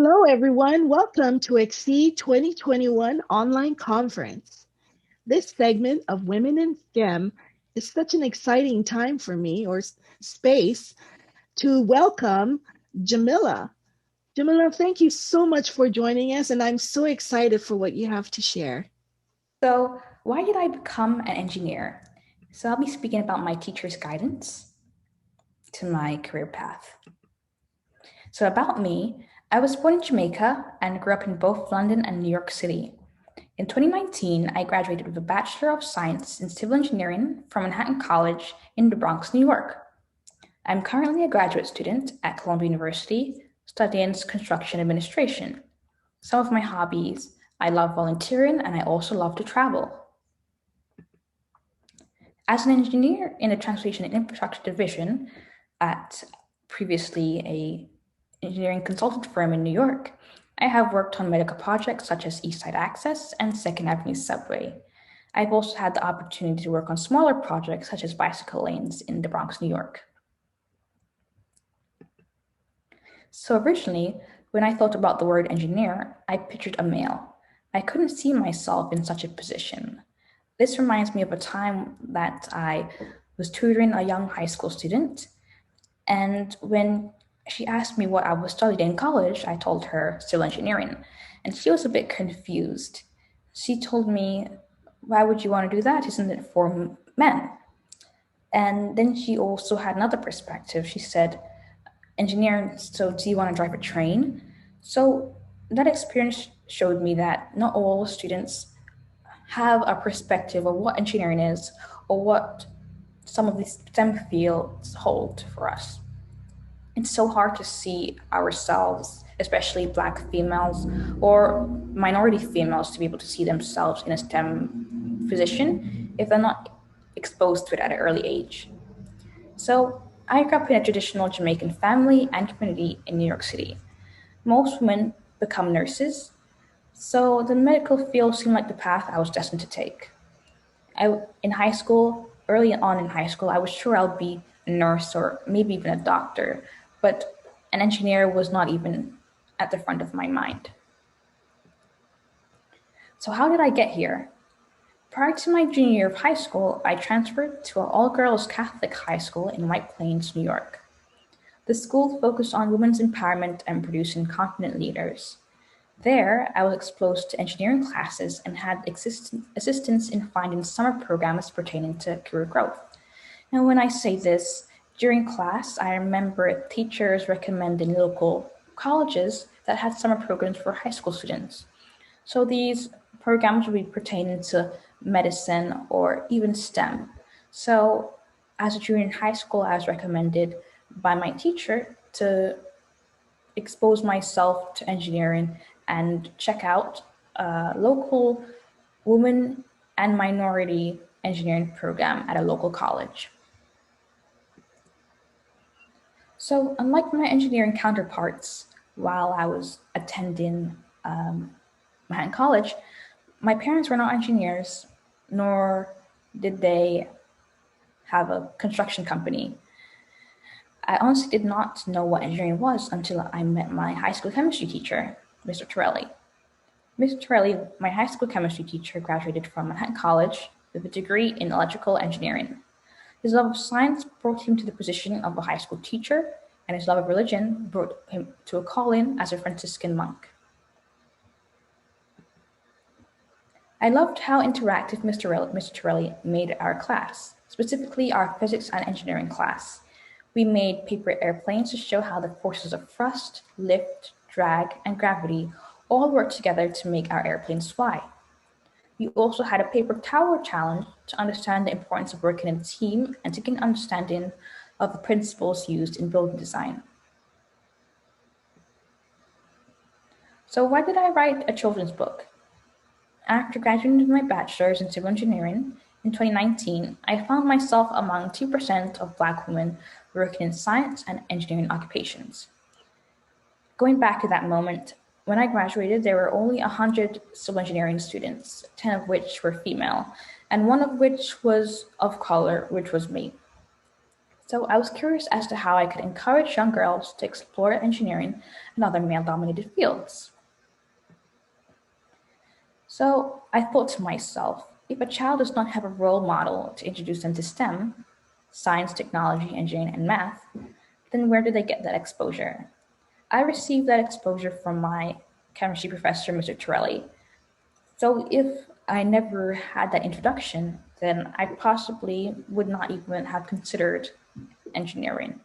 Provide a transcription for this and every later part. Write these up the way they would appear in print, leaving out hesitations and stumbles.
Hello, everyone. Welcome to Exceed 2021 online conference. This segment of Women in STEM is such an exciting time for me or space to welcome Jamila. Jamila, thank you so much for joining us, and I'm so excited for what you have to share. So, why did I become an engineer? So, I'll be speaking about my teacher's guidance to my career path. So, about me, I was born in Jamaica and grew up in both London and New York City. In 2019, I graduated with a Bachelor of Science in Civil Engineering from Manhattan College in the Bronx, New York. I'm currently a graduate student at Columbia University studying construction administration. Some of my hobbies: I love volunteering and I also love to travel. As an engineer in the Transportation and Infrastructure Division at previously a engineering consultant firm in New York, I have worked on medical projects such as East Side Access and Second Avenue Subway. I've also had the opportunity to work on smaller projects such as bicycle lanes in the Bronx, New York. So originally, when I thought about the word engineer, I pictured a male. I couldn't see myself in such a position. This reminds me of a time that I was tutoring a young high school student, and when she asked me what I was studying in college, I told her civil engineering, and she was a bit confused. She told me, "Why would you want to do that? Isn't it for men?" And then she also had another perspective. She said, "Engineering, so do you want to drive a train?" So that experience showed me that not all students have a perspective of what engineering is or what some of these STEM fields hold for us. It's so hard to see ourselves, especially Black females or minority females, to be able to see themselves in a STEM position if they're not exposed to it at an early age. So, I grew up in a traditional Jamaican family and community in New York City. Most women become nurses, so the medical field seemed like the path I was destined to take. In high school, early on in high school, I was sure I'll be a nurse or maybe even a doctor, but an engineer was not even at the front of my mind. So, how did I get here? Prior to my junior year of high school, I transferred to an all girls Catholic high school in White Plains, New York. The school focused on women's empowerment and producing confident leaders. There, I was exposed to engineering classes and had assistance in finding summer programs pertaining to career growth. And when I say this, during class, I remember teachers recommending local colleges that had summer programs for high school students. So these programs would be pertaining to medicine or even STEM. So as a junior in high school, I was recommended by my teacher to expose myself to engineering and check out a local women and minority engineering program at a local college. So, unlike my engineering counterparts, while I was attending Manhattan College, my parents were not engineers, nor did they have a construction company. I honestly did not know what engineering was until I met my high school chemistry teacher, Mr. Torelli. Mr. Torelli, my high school chemistry teacher, graduated from Manhattan College with a degree in electrical engineering. His love of science brought him to the position of a high school teacher, and his love of religion brought him to a calling as a Franciscan monk. I loved how interactive Mr. Torelli made our class, specifically our physics and engineering class. We made paper airplanes to show how the forces of thrust, lift, drag, and gravity all work together to make our airplanes fly. We also had a paper tower challenge to understand the importance of working in a team and to get an understanding of the principles used in building design. So, why did I write a children's book? After graduating with my bachelor's in civil engineering in 2019, I found myself among 2% of Black women working in science and engineering occupations. Going back to that moment, when I graduated, there were only 100 civil engineering students, 10 of which were female, and one of which was of color, which was me. So I was curious as to how I could encourage young girls to explore engineering and other male-dominated fields. So I thought to myself, if a child does not have a role model to introduce them to STEM, science, technology, engineering, and math, then where do they get that exposure? I received that exposure from my chemistry professor, Mr. Torelli. So if I never had that introduction, then I possibly would not even have considered engineering.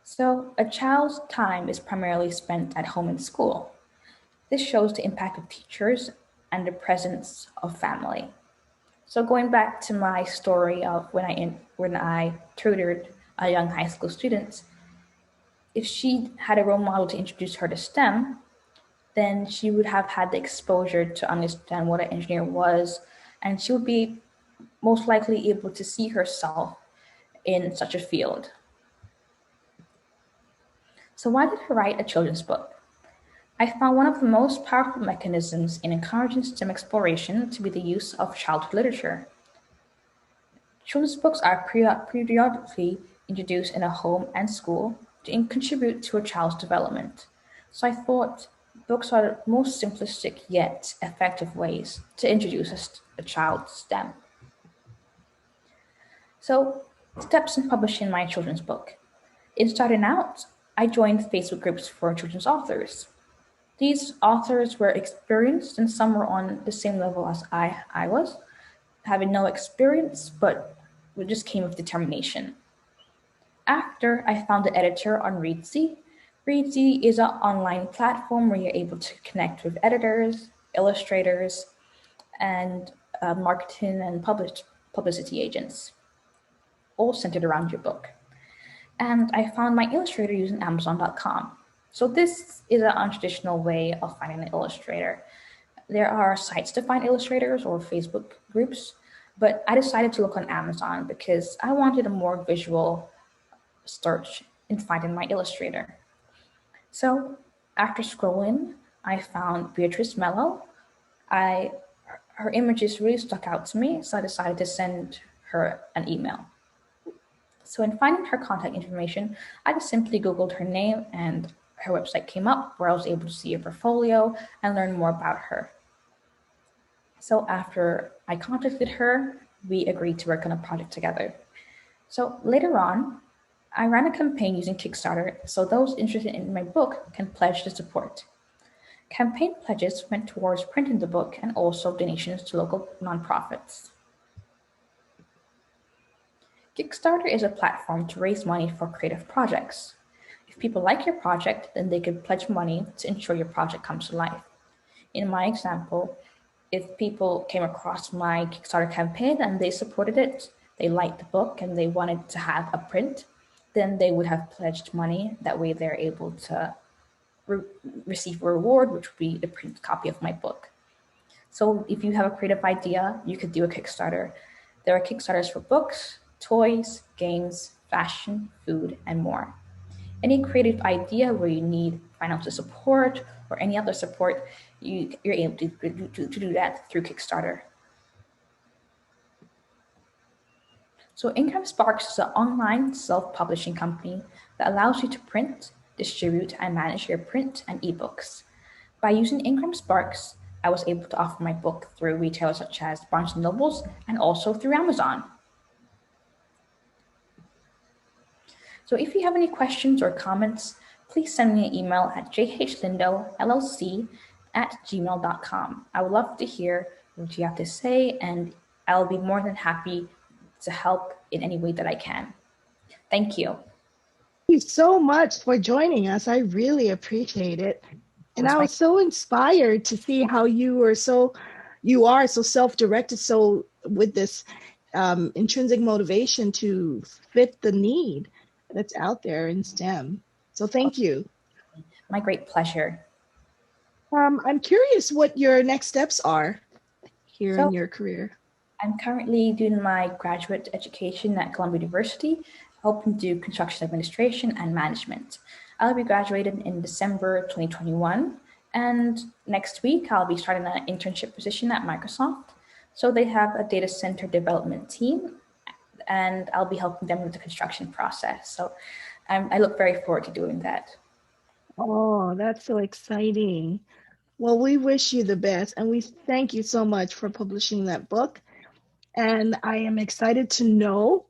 So a child's time is primarily spent at home and school. This shows the impact of teachers and the presence of family. So going back to my story of when I tutored a young high school student, if she had a role model to introduce her to STEM, then she would have had the exposure to understand what an engineer was, and she would be most likely able to see herself in such a field. So why did I write a children's book? I found one of the most powerful mechanisms in encouraging STEM exploration to be the use of childhood literature. Children's books are periodically introduced in a home and school to contribute to a child's development. So I thought books are the most simplistic yet effective ways to introduce a child to STEM. So, steps in publishing my children's book. In starting out, I joined Facebook groups for children's authors. These authors were experienced and some were on the same level as I was, having no experience, but it just came with determination. After, I found an editor on Reedsy. Reedsy is an online platform where you're able to connect with editors, illustrators, and marketing and publicity agents, all centered around your book. And I found my illustrator using Amazon.com. So this is an untraditional way of finding an illustrator. There are sites to find illustrators or Facebook groups, but I decided to look on Amazon because I wanted a more visual search in finding my illustrator. So after scrolling, I found Beatrice Mello. Her images really stuck out to me, so I decided to send her an email. So in finding her contact information, I just simply Googled her name and her website came up where I was able to see her portfolio and learn more about her. So after I contacted her, we agreed to work on a project together. So later on, I ran a campaign using Kickstarter so those interested in my book can pledge to support. Campaign pledges went towards printing the book and also donations to local nonprofits. Kickstarter is a platform to raise money for creative projects. If people like your project, then they can pledge money to ensure your project comes to life. In my example, if people came across my Kickstarter campaign and they supported it, they liked the book and they wanted to have a print, then they would have pledged money. That way they're able to receive a reward, which would be the print copy of my book. So if you have a creative idea, you could do a Kickstarter. There are Kickstarters for books, toys, games, fashion, food, and more. Any creative idea where you need financial support or any other support, you're able to do that through Kickstarter. So Income Sparks is an online self-publishing company that allows you to print, distribute, and manage your print and ebooks. By using Income Sparks, I was able to offer my book through retailers such as Barnes & Nobles and also through Amazon. So if you have any questions or comments, please send me an email at jhlindolollc@gmail.com. I would love to hear what you have to say, and I'll be more than happy to help in any way that I can. Thank you. Thank you so much for joining us. I really appreciate it. And I was so inspired to see how you are so self-directed, so with this intrinsic motivation to fit the need that's out there in STEM. So thank you. My great pleasure. I'm curious what your next steps are here in your career. I'm currently doing my graduate education at Columbia University, hoping to do construction administration and management. I'll be graduating in December 2021, and next week I'll be starting an internship position at Microsoft. So they have a data center development team and I'll be helping them with the construction process. So I look very forward to doing that. Oh, that's so exciting. Well, we wish you the best, and we thank you so much for publishing that book. And I am excited to know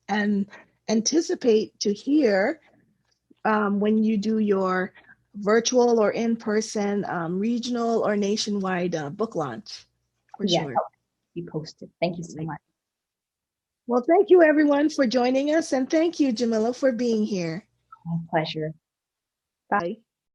and anticipate to hear when you do your virtual or in-person, regional or nationwide book launch, for Yes, sure. I'll be posted. Thank you so much. Well, thank you everyone for joining us, and thank you, Jamila, for being here. My pleasure. Bye.